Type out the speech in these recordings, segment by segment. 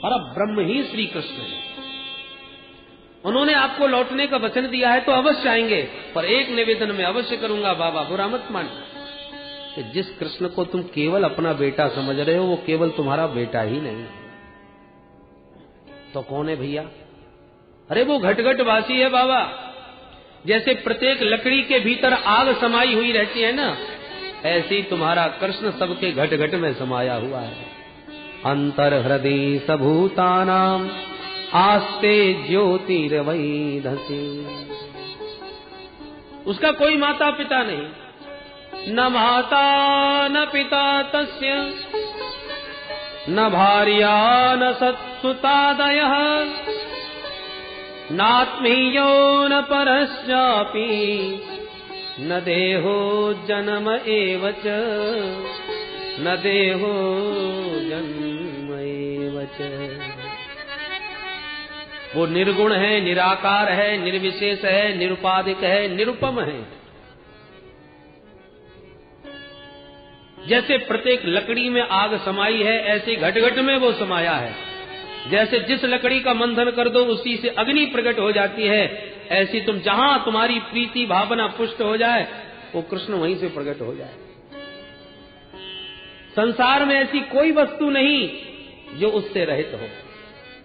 पर ब्रह्म ही श्री कृष्ण है। उन्होंने आपको लौटने का वचन दिया है तो अवश्य आएंगे, पर एक निवेदन में अवश्य करूंगा बाबा, बुरा मत मानना, कि जिस कृष्ण को तुम केवल अपना बेटा समझ रहे हो वो केवल तुम्हारा बेटा ही नहीं है। तो कौन है भैया? अरे वो घट वासी है बाबा। जैसे प्रत्येक लकड़ी के भीतर आग समाई हुई रहती है ना, ऐसे ही तुम्हारा कृष्ण सबके घट घट में समाया हुआ है। अंतर हृदय सबूतानाम आस्ते ज्योतिर्वै धसी। उसका कोई माता पिता नहीं, न माता न पिता तस्य, न भार्या न सत्सुतादयः, नात्मीयो न परस्यापि, न देहो जन्म एव च, न देहो जन्म एव च। वो निर्गुण है, निराकार है, निर्विशेष है, निरुपाधिक है, निरुपम है। जैसे प्रत्येक लकड़ी में आग समाई है, ऐसे घट घट में वो समाया है। जैसे जिस लकड़ी का मंथन कर दो उसी से अग्नि प्रकट हो जाती है, ऐसी तुम जहां तुम्हारी प्रीति भावना पुष्ट हो जाए वो कृष्ण वहीं से प्रकट हो जाए। संसार में ऐसी कोई वस्तु नहीं जो उससे रहित हो।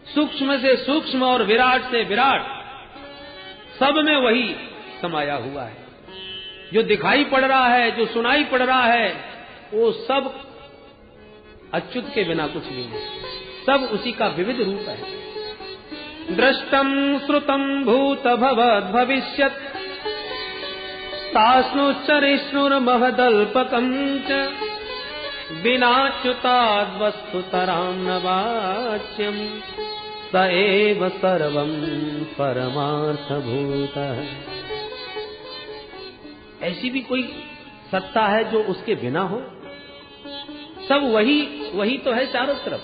सूक्ष्म से सूक्ष्म और विराट से विराट सब में वही समाया हुआ है। जो दिखाई पड़ रहा है, जो सुनाई पड़ रहा है, वो सब अच्युत के बिना कुछ नहीं है, सब उसी का विविध रूप है। दृष्टम श्रुतम भूत भवद भविष्यत तास्नुच्चरिष्णुर्महदल्पकं च बिनाच्युताद् वस्तुतरां न वाच्यम् स एव सर्वं परमार्थभूतः। ऐसी भी कोई सत्ता है जो उसके बिना हो? सब वही तो है चारों तरफ।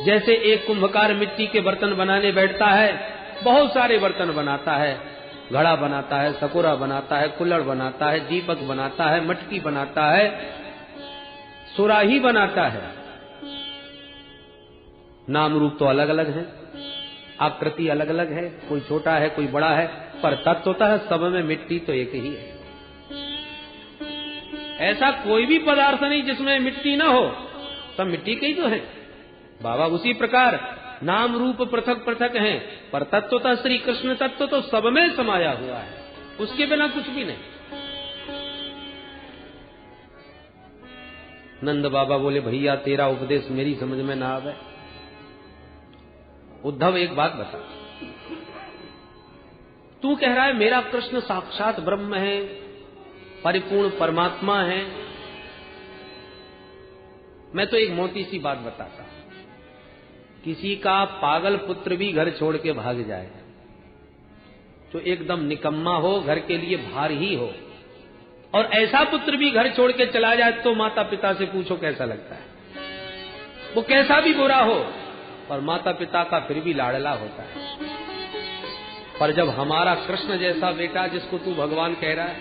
जैसे एक कुंभकार मिट्टी के बर्तन बनाने बैठता है, बहुत सारे बर्तन बनाता है, घड़ा बनाता है, सकोरा बनाता है, कुल्हड़ बनाता है, दीपक बनाता है, मटकी बनाता है, सुराही बनाता है। नाम रूप तो अलग अलग है, आकृति अलग अलग है, कोई छोटा है कोई बड़ा है, पर तत्वतः सब में मिट्टी तो एक ही है। ऐसा कोई भी पदार्थ नहीं जिसमें मिट्टी ना हो, सब मिट्टी के ही तो है। बाबा उसी प्रकार नाम रूप पृथक पृथक हैं, पर तत्वतः श्री कृष्ण तत्व तो सब में समाया हुआ है, उसके बिना कुछ भी नहीं। नंद बाबा बोले भैया तेरा उपदेश मेरी समझ में ना आवे। उद्धव एक बात बता, तू कह रहा है मेरा कृष्ण साक्षात ब्रह्म है, परिपूर्ण परमात्मा है। मैं तो एक मोटी सी बात बताता, किसी का पागल पुत्र भी घर छोड़ के भाग जाए तो एकदम निकम्मा हो, घर के लिए भार ही हो, और ऐसा पुत्र भी घर छोड़ के चला जाए तो माता पिता से पूछो कैसा लगता है। वो कैसा भी बुरा हो पर माता पिता का फिर भी लाडला होता है। पर जब हमारा कृष्ण जैसा बेटा जिसको तू भगवान कह रहा है,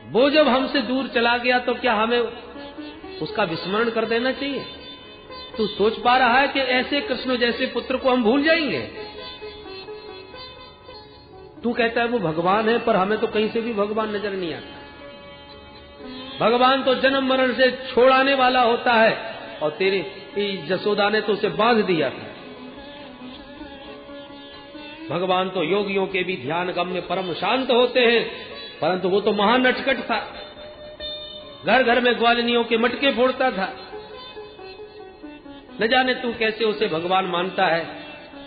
वो जब हमसे दूर चला गया तो क्या हमें उसका विस्मरण कर देना चाहिए? तू सोच पा रहा है कि ऐसे कृष्ण जैसे पुत्र को हम भूल जाएंगे? तू कहता है वो भगवान है, पर हमें तो कहीं से भी भगवान नजर नहीं आता। भगवान तो जन्म मरण से छोड़ाने वाला होता है, और तेरी जसोदा ने तो उसे बांध दिया था। भगवान तो योगियों के भी ध्यान गम्य परम शांत होते हैं, परंतु वो तो महान नटखट था, घर घर में ग्वालिनियों के मटके फोड़ता था। न जाने तू कैसे उसे भगवान मानता है।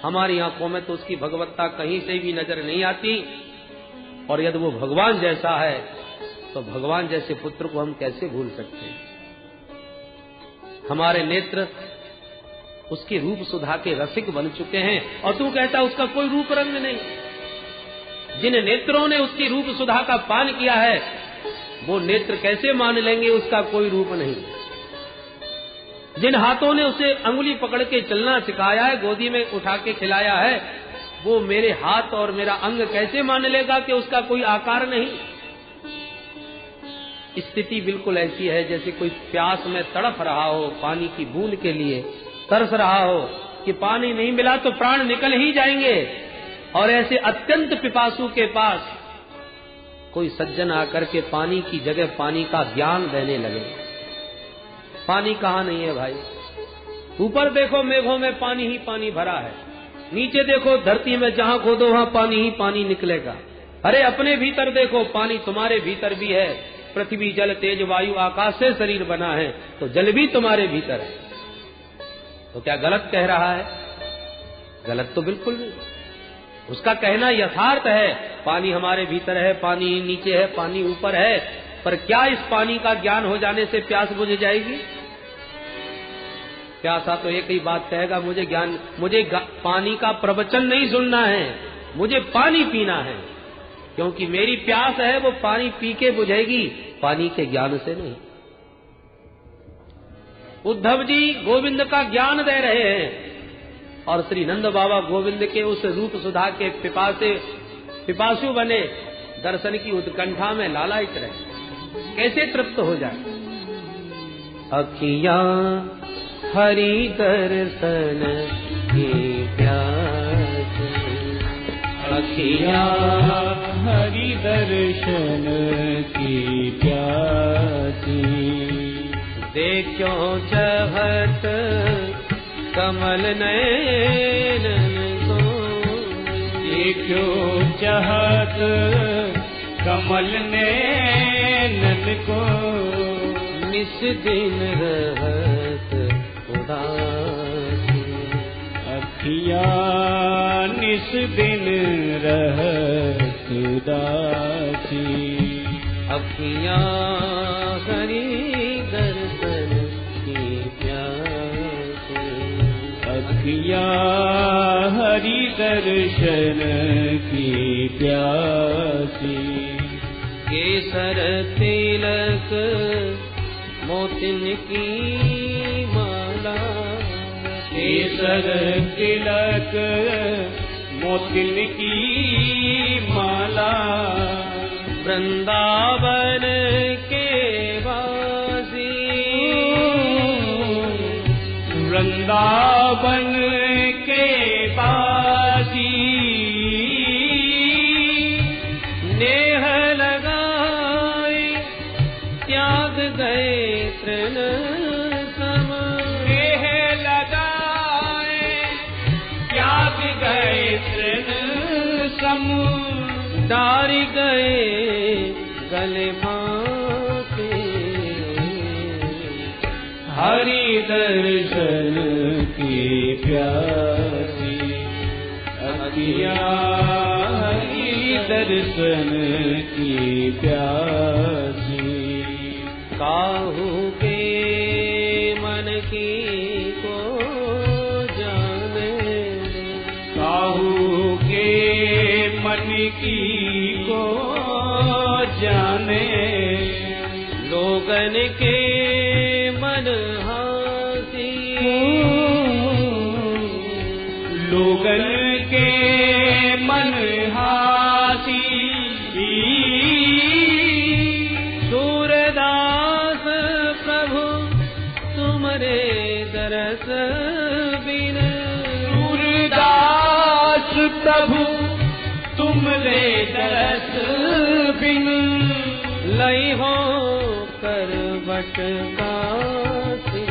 हमारी आंखों में तो उसकी भगवत्ता कहीं से भी नजर नहीं आती, और यदि वो भगवान जैसा है तो भगवान जैसे पुत्र को हम कैसे भूल सकते हैं? हमारे नेत्र उसके रूप सुधा के रसिक बन चुके हैं, और तू कहता उसका कोई रूप रंग नहीं। जिन नेत्रों ने उसकी रूप सुधा का पान किया है, वो नेत्र कैसे मान लेंगे उसका कोई रूप नहीं? जिन हाथों ने उसे अंगुली पकड़ के चलना सिखाया है, गोदी में उठा के खिलाया है, वो मेरे हाथ और मेरा अंग कैसे मान लेगा कि उसका कोई आकार नहीं? स्थिति बिल्कुल ऐसी है जैसे कोई प्यास में तड़प रहा हो, पानी की बूंद के लिए तरस रहा हो कि पानी नहीं मिला तो प्राण निकल ही जाएंगे। और ऐसे अत्यंत पिपासु के पास कोई सज्जन आकर के पानी की जगह पानी का ज्ञान देने लगे। पानी कहाँ नहीं है भाई? ऊपर देखो मेघों में पानी ही पानी भरा है, नीचे देखो धरती में जहां खोदो वहां पानी ही पानी निकलेगा। अरे अपने भीतर देखो, पानी तुम्हारे भीतर भी है। पृथ्वी जल तेज वायु आकाश से शरीर बना है, तो जल भी तुम्हारे भीतर है। तो क्या गलत कह रहा है? गलत तो बिल्कुल नहीं। उसका कहना यथार्थ है, पानी हमारे भीतर है, पानी नीचे है, पानी ऊपर है। पर क्या इस पानी का ज्ञान हो जाने से प्यास बुझ जाएगी? प्यासा तो एक ही बात कहेगा, मुझे पानी का प्रवचन नहीं सुनना है, मुझे पानी पीना है। क्योंकि मेरी प्यास है वो पानी पी के बुझेगी, पानी के ज्ञान से नहीं। उद्धव जी गोविंद का ज्ञान दे रहे हैं और श्री नंद बाबा गोविंद के उस रूप सुधा के पिपासु बने, दर्शन की उत्कंठा में लालायित रहे। कैसे तृप्त हो जाए? अखियां हरि दर्शन की प्यासी, अखियां हरि दर्शन की प्यासी। देखो चाहत कमल नयन को, देखो चाहत कमल नयन को। निस दिन रहत उदासी, अखियां निस दिन रहत उदासी। अखियां हरि दर्शन की प्यासी, अखियां हरि दर्शन की प्यासी। केसर तिलक मोतिन की माला, केसर तिलक मोतिन की माला। वृंदावन के वासी, वृंदावन के वासी। नेह लगाए त्याग गए तृण सम, नेह लगाए त्याग गए तृण सम। डारी गए गले फांसे, हरि दर्शन की प्यासी। अखियां हरि दर्शन की प्यासी। काहू के मन की को जाने, काहू के मन की को जाने। लोगन के मन हासी, लोगन के मन हासी। सूरदास प्रभु तुमरे दरस बिन, सूरदास प्रभु तुमरे दरस बिन। लई हो करवट कासी,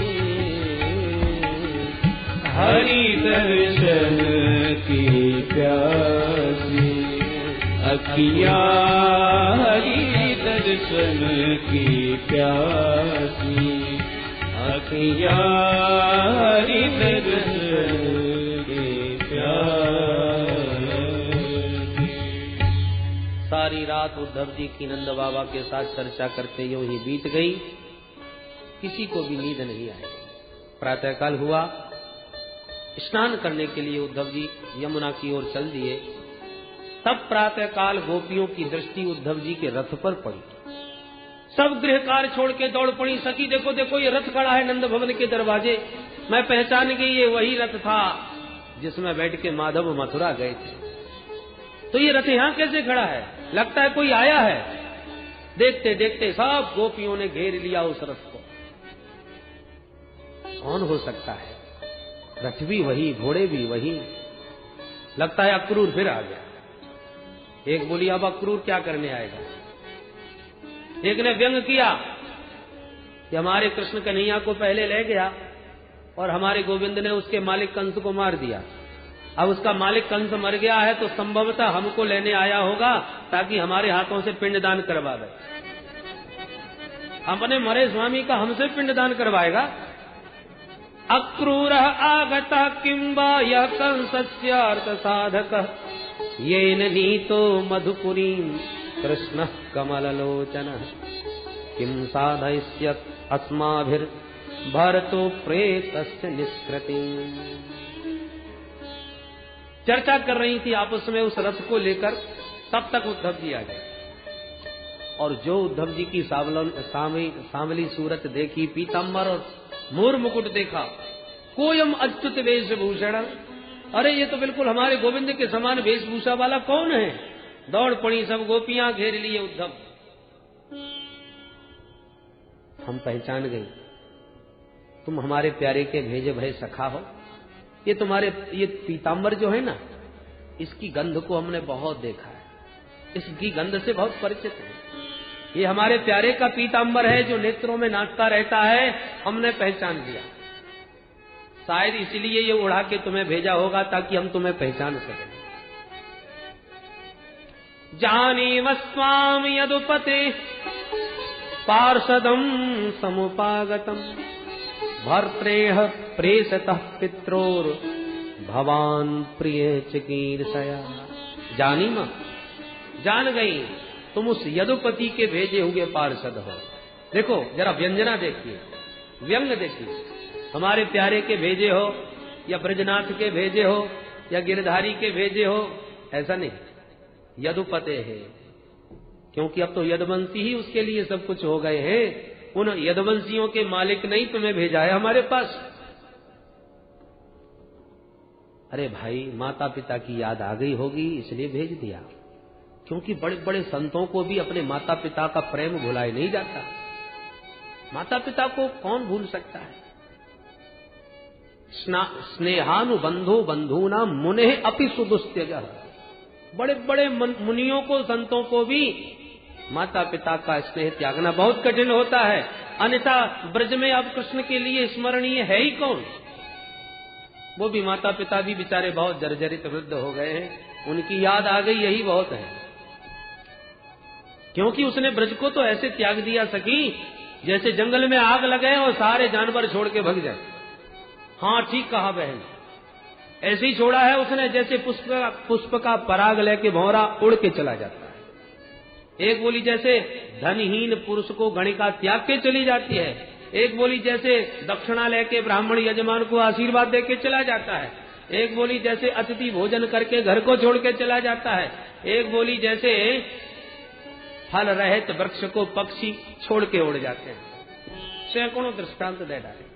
हरि दर्शन की प्यासी। अखियां हरि दर्शन की प्यासी। अखियां हरि दर्शन की प्यासी। सारी रात उद्धव जी की नंद बाबा के साथ चर्चा करते यूं ही बीत गई। किसी को भी नींद नहीं आई। प्रातःकाल हुआ, स्नान करने के लिए उद्धव जी यमुना की ओर चल दिए। तब प्रातःकाल गोपियों की दृष्टि उद्धव जी के रथ पर पड़ी। सब गृह कार्य छोड़ के दौड़ पड़ी। सखी देखो देखो, ये रथ खड़ा है नंद भवन के दरवाजे। मैं पहचान गई, ये वही रथ था जिसमें बैठ के माधव मथुरा गए थे। तो ये रथ यहाँ कैसे खड़ा है? लगता है कोई आया है। देखते देखते सब गोपियों ने घेर लिया उस रथ को। कौन हो सकता है? रथ भी वही, घोड़े भी वही। लगता है अक्रूर फिर आ गया। एक बोली अब अक्रूर क्या करने आएगा। एक ने व्यंग किया कि हमारे कृष्ण कन्हैया को पहले ले गया और हमारे गोविंद ने उसके मालिक कंस को मार दिया। अब उसका मालिक कंस मर गया है तो संभवतः हमको लेने आया होगा ताकि हमारे हाथों से पिंडदान करवा दे। अपने मरे स्वामी का हमसे पिंडदान करवाएगा। अक्रूर आगता किंबा यह कंसस्य अर्थ साधक येन नीतो मधुपुरी कृष्ण कमललोचन किम साधयिष्यत् अस्माभिर भरतो प्रेतस्य निष्कृति। चर्चा कर रही थी आपस में उस रथ को लेकर, तब तक उद्धव जी आ गए। और जो उद्धव जी की सांवली सूरत देखी, पीतांबर और मोर मुकुट देखा, कोयम अच्युत वेशभूषण, अरे ये तो बिल्कुल हमारे गोविंद के समान वेशभूषा वाला कौन है। दौड़ पड़ी सब गोपियां, घेर लिए उद्धव। हम पहचान गए, तुम हमारे प्यारे के भेजे भय सखा हो। ये पीतांबर जो है ना, इसकी गंध को हमने बहुत देखा है, इसकी गंध से बहुत परिचित है। ये हमारे प्यारे का पीतांबर है जो नेत्रों में नाचता रहता है, हमने पहचान लिया। शायद इसलिए ये उड़ा के तुम्हें भेजा होगा ताकि हम तुम्हें पहचान सकें। जानीम स्वाम यदुपते पार्षदम समुपागतम भर्त्रेह प्रेषतः पित्रोर भवान प्रिय चिकीर्षया। जानीम, जान गई तुम उस यदुपति के भेजे हुए पार्षद हो। देखो जरा व्यंजना देखिए, व्यंग देखिए। हमारे प्यारे के भेजे हो या ब्रजनाथ के भेजे हो या गिरधारी के भेजे हो, ऐसा नहीं, यदुपते है। क्योंकि अब तो यदुवंशी ही उसके लिए सब कुछ हो गए हैं। उन यदुवंशियों के मालिक नहीं तुम्हें भेजा है हमारे पास। अरे भाई, माता पिता की याद आ गई होगी इसलिए भेज दिया। क्योंकि बड़े बड़े संतों को भी अपने माता पिता का प्रेम भुलाए नहीं जाता। माता पिता को कौन भूल सकता है। स्नेहानुबंधो बंधूना मुने अपि सुदुस्त्यज। बड़े बड़े मुनियों को, संतों को भी माता पिता का स्नेह त्यागना बहुत कठिन होता है। अन्यथा ब्रज में अब कृष्ण के लिए स्मरणीय है ही कौन। वो भी माता पिता भी बेचारे बहुत जर्जरित वृद्ध हो गए हैं, उनकी याद आ गई, यही बहुत है। क्योंकि उसने ब्रज को तो ऐसे त्याग दिया सखी जैसे जंगल में आग लगे और सारे जानवर छोड़ के भग जाए। हाँ ठीक कहा बहन, ऐसे ही छोड़ा है उसने जैसे पुष्प का पराग लेके भौरा उड़ के चला जाता है। एक बोली जैसे धनहीन पुरुष को गणिका त्याग के चली जाती है, एक बोली जैसे दक्षिणा लेके ब्राह्मण यजमान को आशीर्वाद देके चला जाता है, एक बोली जैसे अतिथि भोजन करके घर को छोड़ के चला जाता है, एक बोली जैसे फल रहित वृक्ष को पक्षी छोड़ के उड़ जाते हैं। सैकड़ों दृष्टांत दे डाले।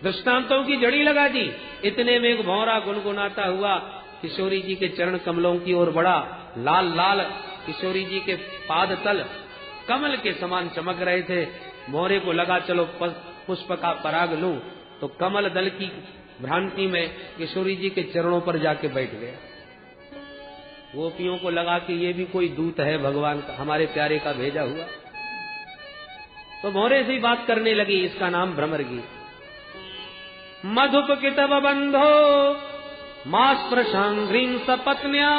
दृष्टांतों की जड़ी लगा दी। इतने में एक भौरा गुनगुनाता हुआ किशोरी जी के चरण कमलों की ओर बढ़ा। लाल लाल किशोरी जी के पाद तल कमल के समान चमक रहे थे। भौरे को लगा चलो पुष्प का पराग लूं, तो कमल दल की भ्रांति में किशोरी जी के चरणों पर जाके बैठ गया। गोपियों को लगा कि ये भी कोई दूत है भगवान का, हमारे प्यारे का भेजा हुआ। तो भौरे से ही बात करने लगी। इसका नाम भ्रमर गीत। मधुप कितव बंधो मास्पृशांग्रीं सपत्न्या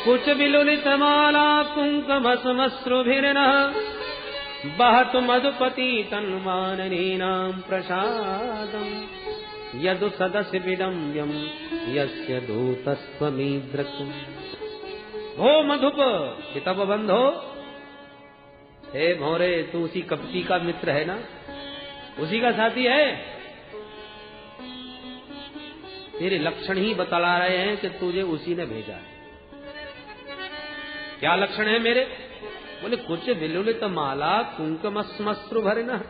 कुच विलुलित माला कुंकुमस्मश्रुभिर्नः बहतु मधुपति तन्माननीनां प्रसादम् यदु सदस्य विडम्ब्यं यस्य दूतस्त्वमीदृक्। हो मधुप कितव बंधो, हे भौरे तू उसी कपटी का मित्र है ना, उसी का साथी है। तेरे लक्षण ही बतला रहे हैं कि तुझे उसी ने भेजा है। क्या लक्षण है मेरे? बोले कुछ विलुलित माला कुंकुमस्मश्रु भरिना।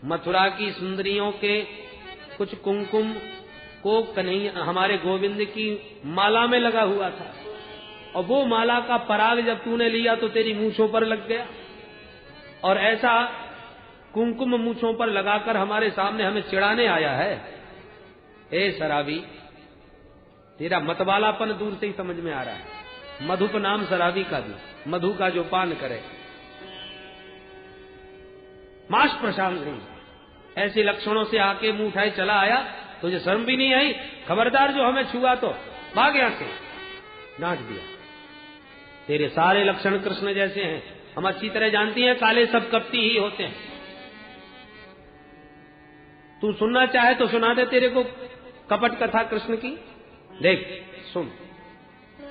मथुरा की सुंदरियों के कुछ कुंकुम को कन्हैया हमारे गोविंद की माला में लगा हुआ था। और वो माला का पराग जब तूने लिया तो तेरी मूंछों पर लग गया, और ऐसा कुमकुम मूंछों पर लगाकर हमारे सामने हमें चिढ़ाने आया है। ए शराबी, तेरा मतवालापन दूर से ही समझ में आ रहा है। मधुप नाम शराबी का भी, मधु का जो पान करे। माश प्रशांत नहीं, ऐसे लक्षणों से आके मुंह उठाए चला आया, तुझे शर्म भी नहीं आई? खबरदार जो हमें छुआ तो भाग यहां से। डांट दिया। तेरे सारे लक्षण कृष्ण जैसे हैं, हम अच्छी तरह जानती हैं, काले सब कपटी ही होते हैं। तू सुनना चाहे तो सुना दे तेरे को कपट कथा कृष्ण की। देख सुन,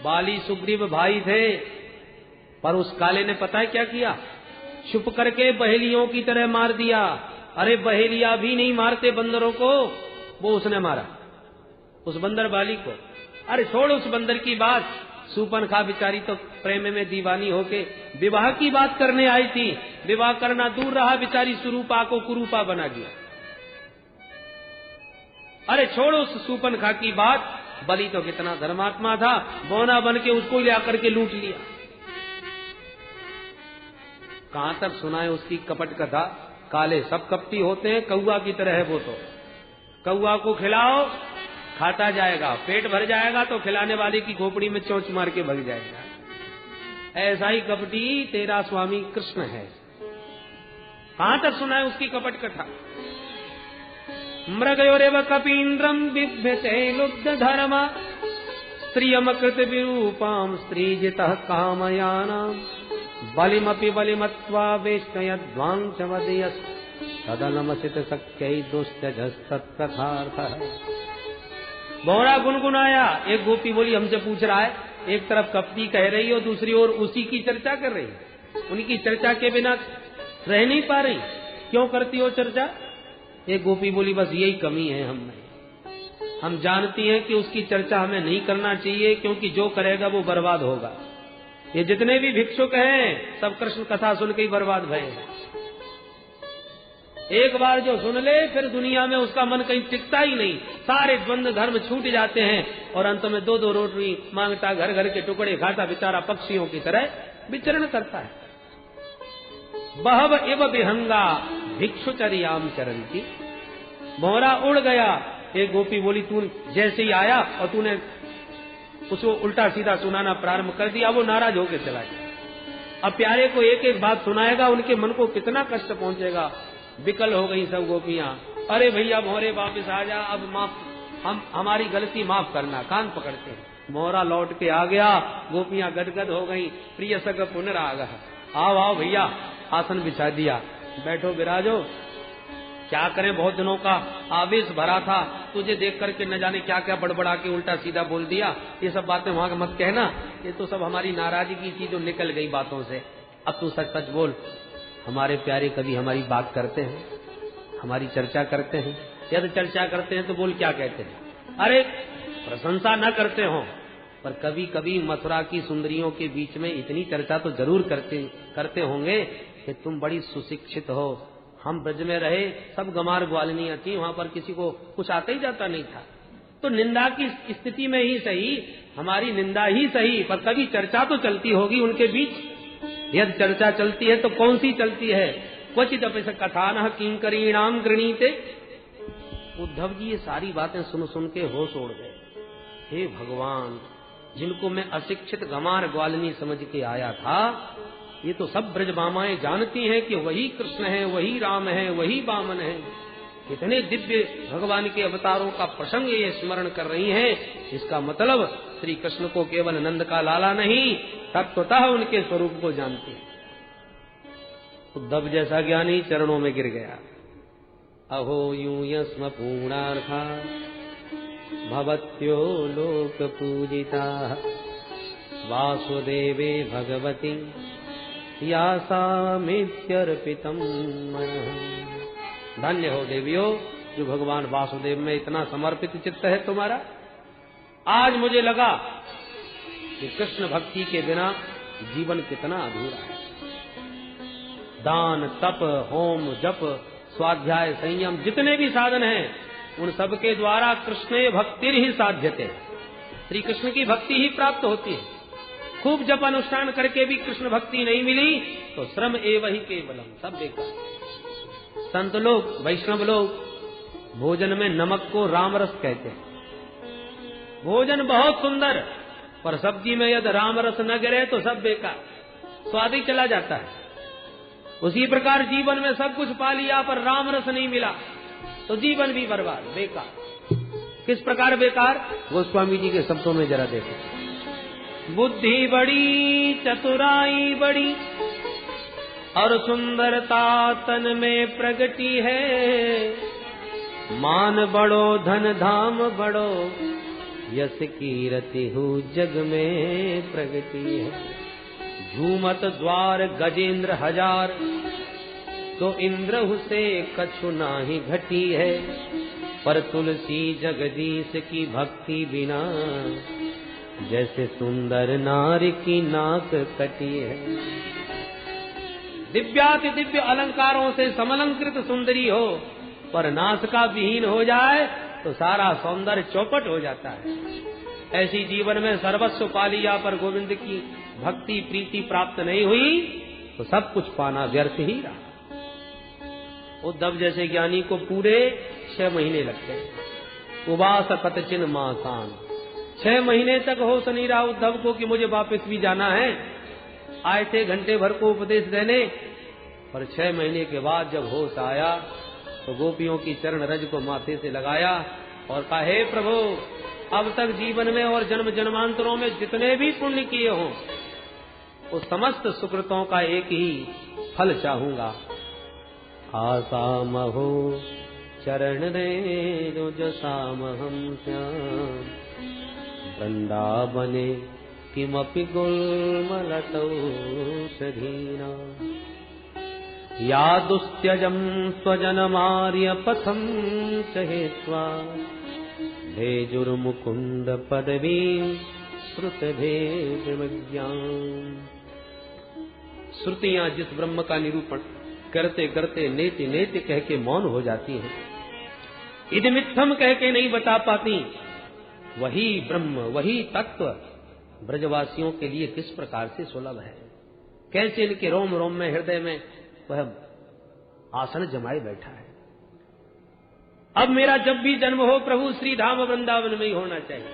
बाली सुग्रीव भाई थे, पर उस काले ने पता है क्या किया? छुप करके बहेलियों की तरह मार दिया। अरे बहेलिया भी नहीं मारते बंदरों को, वो उसने मारा, उस बंदर बाली को। अरे छोड़ उस बंदर की बात, सूपनखा बेचारी तो प्रेम में दीवानी होके विवाह की बात करने आई थी। विवाह करना दूर रहा, बेचारी सुरूपा को कुरूपा बना दिया। अरे छोड़ उस सूपनखा की बात, बलि तो कितना धर्मात्मा था, बौना बन के उसको ले आकर के लूट लिया। कहां तक सुनाए उसकी कपट कथा? काले सब कपटी होते हैं, कौआ की तरह है वो तो। कौआ को खिलाओ खाता जाएगा, पेट भर जाएगा तो खिलाने वाले की खोपड़ी में चोंच मार के भग जाएगा। ऐसा ही कपटी तेरा स्वामी कृष्ण है। कहां तक सुनाए उसकी कपट कथा? मृगयोरेव कपीन्द्रम बिभ्यते लुब्ध धर्मा स्त्रियमकृत विरूपाम स्त्रीजितः कामयानाम बलिमपि बलिमत्वा वेष्टयध्वांचमदयस् तदनमसित सख्यै दुष्टजस्तत्कथार्थः। बहुरा गुनगुनाया। एक गोपी बोली हमसे पूछ रहा है, एक तरफ कपटी कह रही हो, दूसरी ओर उसी की चर्चा कर रही है। उनकी चर्चा के बिना रह नहीं पा रही, क्यों करती हो चर्चा? एक गोपी बोली बस यही कमी है हमें, हम जानती हैं कि उसकी चर्चा हमें नहीं करना चाहिए, क्योंकि जो करेगा वो बर्बाद होगा। ये जितने भी भिक्षुक हैं सब कृष्ण कथा सुन के ही बर्बाद भये हैं। एक बार जो सुन ले फिर दुनिया में उसका मन कहीं टिकता ही नहीं, सारे द्वंद्व धर्म छूट जाते हैं और अंत में दो दो रोटी मांगता, घर घर के टुकड़े खाता, बेचारा पक्षियों की तरह विचरण करता है। बहव इव विहंगा भिक्षुचर्याम चरंती। भौरा उड़ गया। एक गोपी बोली तू जैसे ही आया और तूने उसको उल्टा सीधा सुनाना प्रारंभ कर दिया, वो नाराज होकर चला गया। अब प्यारे को एक एक बात सुनाएगा, उनके मन को कितना कष्ट पहुंचेगा। विकल हो गई सब गोपियां। अरे भैया भौरे वापिस आ जा, अब माफ, हम हमारी गलती माफ करना। कान पकड़ते हैं। भौरा लौट के आ गया, गोपियां गदगद हो गई। प्रिय सग पुनरागह, आओ आओ भैया, आसन बिछा दिया, बैठो विराजो। क्या करें, बहुत दिनों का आवेश भरा था, तुझे देख करके न जाने क्या क्या बड़बड़ा के उल्टा सीधा बोल दिया। ये सब बातें वहां मत कहना, ये तो सब हमारी नाराजगी थी जो निकल गई बातों से। अब तू सच सच बोल। हमारे प्यारे कभी हमारी बात करते हैं, हमारी चर्चा करते हैं? यदि चर्चा करते हैं तो बोल क्या कहते हैं? अरे प्रशंसा न करते हो, पर कभी कभी मथुरा की सुंदरियों के बीच में इतनी चर्चा तो जरूर करते होंगे कि तुम बड़ी सुशिक्षित हो। हम ब्रज में रहे, सब गमार ग्वालिनियां थी, वहां पर किसी को कुछ आता ही जाता नहीं था। तो निंदा की स्थिति में ही सही, हमारी निंदा ही सही, पर कभी चर्चा तो चलती होगी उनके बीच। यदि चर्चा चलती है तो कौन सी चलती है? क्वचित अपि कथा न किंकरीणाम गृणीते। उद्धव जी ये सारी बातें सुन सुन के होश उड़ गए। हे भगवान, जिनको मैं अशिक्षित गमार ग्वालिनी समझ के आया था, ये तो सब ब्रजबामाएं जानती हैं कि वही कृष्ण है, वही राम है, वही वामन है। कितने दिव्य भगवान के अवतारों का प्रसंग ये स्मरण कर रही हैं। इसका मतलब श्री कृष्ण को केवल नंद का लाला नहीं, तत्वतः उनके स्वरूप को जानते हैं। उद्धव जैसा ज्ञानी चरणों में गिर गया। अहो यूं यस्म पूर्णार्था भवत्यो लोक पूजिता वासुदेवे भगवती यासामित्यर्पितम मनः। धन्य हो देवियो जो भगवान वासुदेव में इतना समर्पित चित्त है तुम्हारा। आज मुझे लगा कि कृष्ण भक्ति के बिना जीवन कितना अधूरा है। दान, तप, होम, जप, स्वाध्याय, संयम, जितने भी साधन हैं, उन सब के द्वारा कृष्ण भक्ति ही साध्यते। श्री कृष्ण की भक्ति ही प्राप्त होती है। खूब जप अनुष्ठान करके भी कृष्ण भक्ति नहीं मिली तो श्रम एव ही केवलम, सब बेकार। संत लोग, वैष्णव लोग भोजन में नमक को राम रस कहते हैं। भोजन बहुत सुंदर, पर सब्जी में यदि राम रस न गिरे तो सब बेकार, स्वाद ही चला जाता है। उसी प्रकार जीवन में सब कुछ पा लिया पर राम रस नहीं मिला तो जीवन भी बर्बाद, बेकार। किस प्रकार बेकार? गोस्वामी जी के शब्दों में जरा देखो। बुद्धि बड़ी, चतुराई बड़ी और सुंदरता तन में प्रगति है। मान बड़ो, धन धाम बड़ो, यश कीरति हो जग में प्रगति है। झूमत द्वार गजेंद्र हजार, तो इंद्र हुसे कछु नाही घटी है। पर तुलसी जगदीश की भक्ति बिना, जैसे सुंदर नारी की नाक कटी है। दिव्याति दिव्य अलंकारों से समलंकृत सुंदरी हो, पर नासिका विहीन हो जाए तो सारा सौंदर्य चौपट हो जाता है। ऐसी जीवन में सर्वस्व पा लिया पर गोविंद की भक्ति प्रीति प्राप्त नहीं हुई तो सब कुछ पाना व्यर्थ ही रहा। उद्धव जैसे ज्ञानी को पूरे 6 महीने लगते हैं। उवास कतचिन मासान, 6 महीने तक होश नहीं रहा उद्धव को कि मुझे वापस भी जाना है। आए थे घंटे भर को उपदेश देने, पर 6 महीने के बाद जब होश आया तो गोपियों की चरण रज को माथे से लगाया और कहा, हे प्रभु, अब तक जीवन में और जन्म जन्मांतरों में जितने भी पुण्य किए हों उस समस्त सुकृतों का एक ही फल चाहूंगा। आशा महो चरण रे जो जसाम हम श्याम, वृंदावने किमपि गुल्मलतौ सधीना। या दुस्त्यजं स्वजनमार्य पथं चहेत्वा, भेजुर्मुकुंद पदवी श्रुत भेद विज्ञान। श्रुतियां जिस ब्रह्म का निरूपण करते करते नेति नेति कह के मौन हो जाती हैं, इदमित्थम कह के नहीं बता पाती, वही ब्रह्म वही तत्व ब्रजवासियों के लिए किस प्रकार से सुलभ है, कैसे इनके रोम रोम में हृदय में वह आसन जमाए बैठा है। अब मेरा जब भी जन्म हो प्रभु श्री धाम वृंदावन में ही होना चाहिए।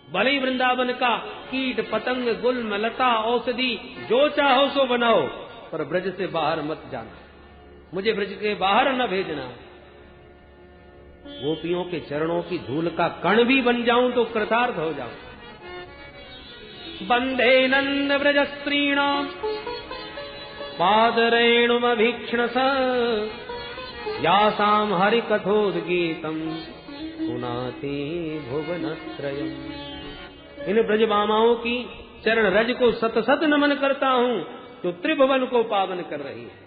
भले ही वृंदावन का कीट पतंग गुल्म लता औषधि जो चाहो सो बनाओ, पर ब्रज से बाहर मत जाना, मुझे ब्रज के बाहर न भेजना। गोपियों के चरणों की धूल का कण भी बन जाऊं तो कृतार्थ हो जाऊं। बंदे नंद ब्रज स्त्रीणाम पादरेणुमभीक्ष्णस, यासाम हरि कथोद्गीतम पुनाति भुवनत्रयम्। इन ब्रज मामाओं की चरण रज को सत सत नमन करता हूं जो त्रिभुवन को पावन कर रही है।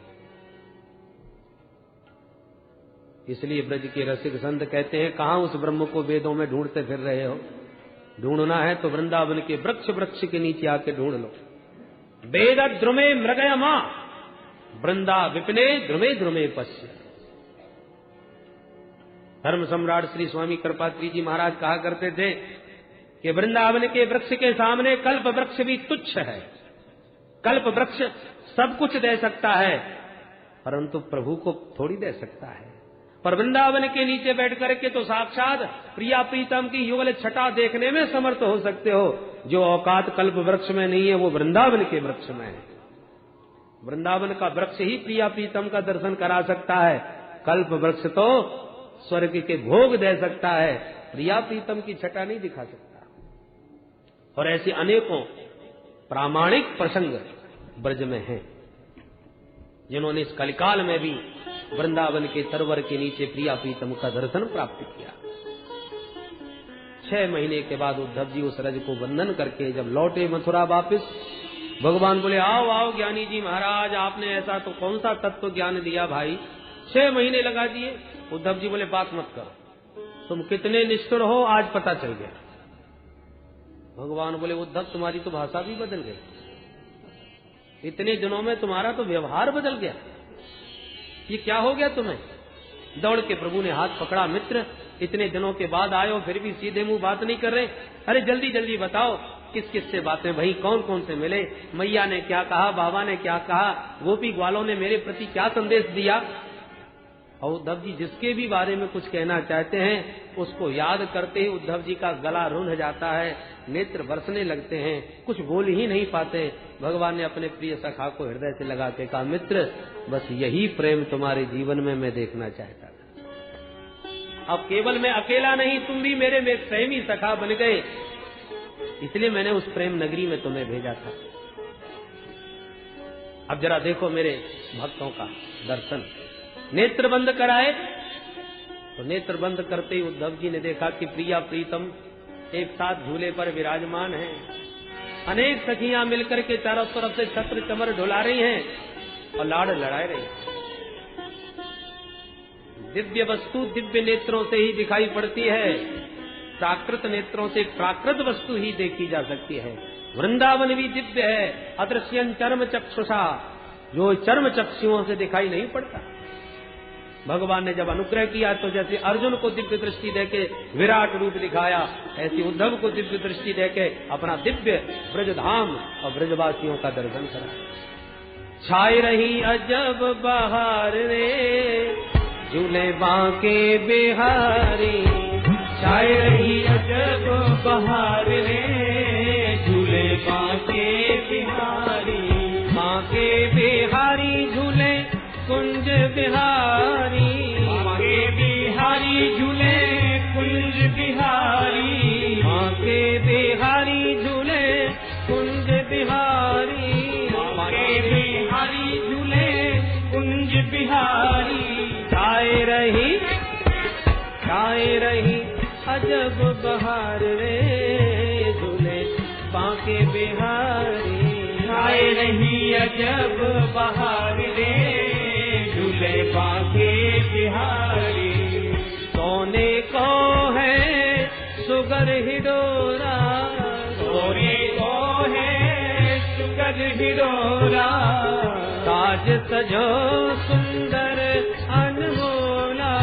इसलिए ब्रज के रसिक संत कहते हैं, कहां उस ब्रह्म को वेदों में ढूंढते फिर रहे हो? ढूंढना है तो वृंदावन के वृक्ष के नीचे आके ढूंढ लो। वेद द्रुमे मृगयमा, वृंदा विपिने द्रुमे द्रुमे पश्य। धर्म सम्राट श्री स्वामी कृपात्री जी महाराज कहा करते थे कि वृंदावन के वृक्ष के सामने कल्प वृक्ष भी तुच्छ है। कल्प वृक्ष सब कुछ दे सकता है, परंतु प्रभु को थोड़ी दे सकता है। पर वृंदावन के नीचे बैठ करके तो साक्षात प्रिया प्रीतम की युगल छटा देखने में समर्थ हो सकते हो। जो औकात कल्प वृक्ष में नहीं है वो वृंदावन के वृक्ष में है। वृंदावन का वृक्ष ही प्रिया प्रीतम का दर्शन करा सकता है, कल्प वृक्ष तो स्वर्ग के भोग दे सकता है, प्रिया प्रीतम की छटा नहीं दिखा सकता। और ऐसे अनेकों प्रामाणिक प्रसंग ब्रज में हैं, जिन्होंने इस कलिकाल में भी वृंदावन के तरवर के नीचे प्रिया प्रीतम का दर्शन प्राप्त किया। 6 महीने के बाद उद्धव जी उस रज को वंदन करके जब लौटे मथुरा वापिस, भगवान बोले, आओ आओ ज्ञानी जी महाराज, आपने ऐसा तो कौन सा तत्व ज्ञान दिया भाई, 6 महीने लगा दिए। उद्धव जी बोले, बात मत करो, तुम कितने निष्ठुर हो आज पता चल गया। भगवान बोले, उद्धव तुम्हारी तो भाषा भी बदल गई, इतने दिनों में तुम्हारा तो व्यवहार बदल गया, ये क्या हो गया तुम्हें? दौड़ के प्रभु ने हाथ पकड़ा, मित्र इतने दिनों के बाद आए हो फिर भी सीधे मुंह बात नहीं कर रहे, अरे जल्दी जल्दी बताओ किस किस से बातें भई, कौन कौन से मिले, मैया ने क्या कहा, बाबा ने क्या कहा, गोपी ग्वालों ने मेरे प्रति क्या संदेश दिया। और उद्धव जी जिसके भी बारे में कुछ कहना चाहते हैं उसको याद करते ही उद्धव जी का गला रुंध जाता है, नेत्र बरसने लगते हैं, कुछ बोल ही नहीं पाते। भगवान ने अपने प्रिय सखा को हृदय से लगा के कहा, मित्र बस यही प्रेम तुम्हारे जीवन में मैं देखना चाहता था। अब केवल मैं अकेला नहीं, तुम भी मेरे में प्रेमी सखा बन गए, इसलिए मैंने उस प्रेम नगरी में तुम्हें भेजा था। अब जरा देखो मेरे भक्तों का दर्शन। नेत्र बंद कराए तो नेत्र बंद करते ही उद्धव जी ने देखा कि प्रिया प्रीतम एक साथ झूले पर विराजमान हैं। अनेक सखियां मिलकर के चारों तरफ से छत्र चमर ढुला रही हैं और लाड़ लड़ाए रही हैं। दिव्य वस्तु दिव्य नेत्रों से ही दिखाई पड़ती है, प्राकृत नेत्रों से प्राकृत वस्तु ही देखी जा सकती है। वृंदावन भी दिव्य है, अदृश्यन चर्म चक्षुषा, जो चर्म चक्षुओं से दिखाई नहीं पड़ता। भगवान ने जब अनुग्रह किया तो जैसे अर्जुन को दिव्य दृष्टि देके विराट रूप दिखाया, ऐसी उद्धव को दिव्य दृष्टि देके अपना दिव्य ब्रजधाम और ब्रजवासियों का दर्शन करा। छाई रही अजब बहार रे झूले बांके बिहारी, छाई रही अजब बहार रे झूले बांके बिहारी, बांके बिहारी झूले कुंज बिहारी, बांके बिहारी झूले कुंज बिहारी, बांके बिहारी झूले कुंज बिहारी, बांके बिहारी झूले कुंज बिहारी। छाए रही अजब बहार रे झूले बांके बिहारी, छाए रही अजब बहार रे झूले बांके बिहारी। सोने को है सुगर हिडोरा, सोने को है सुगर हिडोरा, साज सजो सुंदर अनमोला,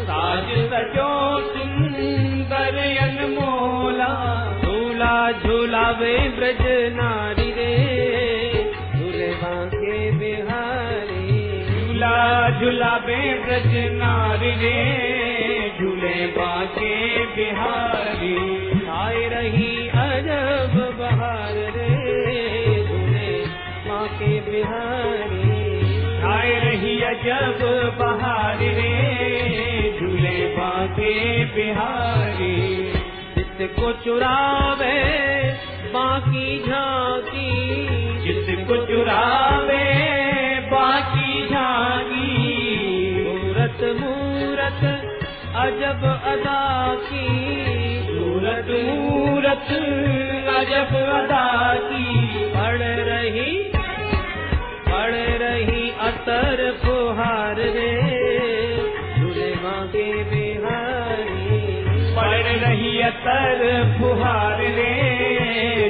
साज सजो सुंदर अनमोला, झूला झूलावे ब्रज नारी रे झूले बांके बिहारी, झूला झूलावे ब्रज नारी रे झूले बांके बिहारी। छाए रही अजब बहार रे झूले बांके बिहारी, छाए रही अजब बहार रे झूले बांके बिहारी। जिसको चुरावे बाकी झांकी, जिसको चुरावे बाकी झांकी, मूरत मूरत अजब अदा की, सूरत मूरत अजब अदा की। पड़ रही अतर फुहार रे झूले बांके बिहारी, पड़ रही अतर फुहार रे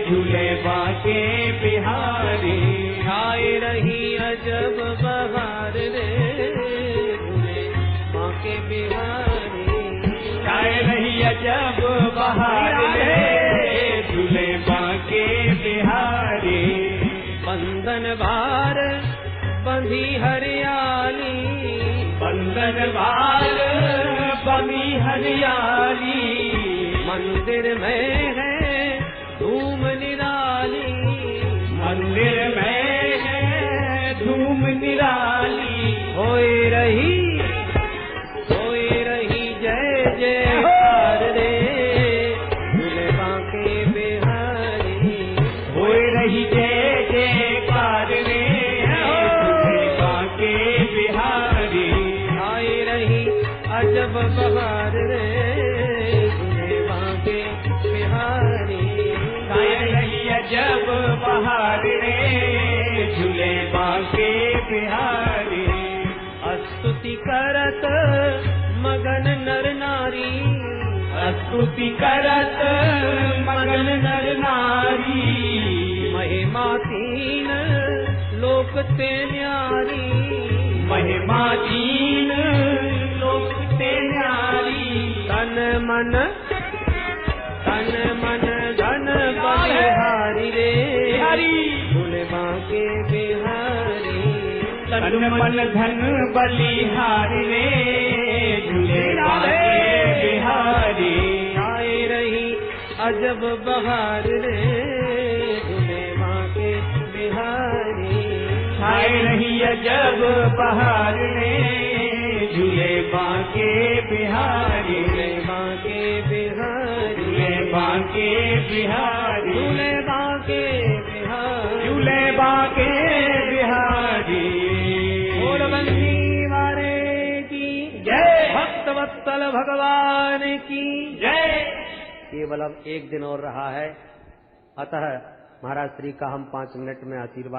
झूले बांके बिहारी। छाए रही अजब बहार रे झूले बांके बिहारी, छाए रही अजब बहार रे झूले बांके बिहारी। बंधन भार बंधी हरियाली, बंधन भार बंधी हरियाली, मंदिर में है धूम निराली, मंदिर में है धूम निराली। होए रही जय जयकार रे झूले बांके बिहारी, होए रही जय जयकार रे झूले बांके बिहारी। छाए रही अजब बहार रे झूले बांके बिहारी, छाए रही अजब बहार रे झूले बांके बिहारी। स्तुति करत मगन नर नारी, स्तुति करत मगन नर नारी, महिमा तीन लोक ते न्यारी, महिमा दीन लोक ते न्यारी। तन मन धन बलिहारी, बांके बिहारी। तन मन धन बलिहारी रे झूले बांके बिहारी। आए रही अजब बहार रे झूले बांके बिहारी। छाए रही अजब बहार रे झूले बांके बिहारी। झूले बांके बिहारी। झूले बांके बिहारी। झूले बांके बिहारी। झूले बांके बिहारी। बंदी वारे की जय। भक्त वत्सल भगवान की जय। केवल अब एक दिन और रहा है, अतः महाराज श्री का हम 5 मिनट में आशीर्वाद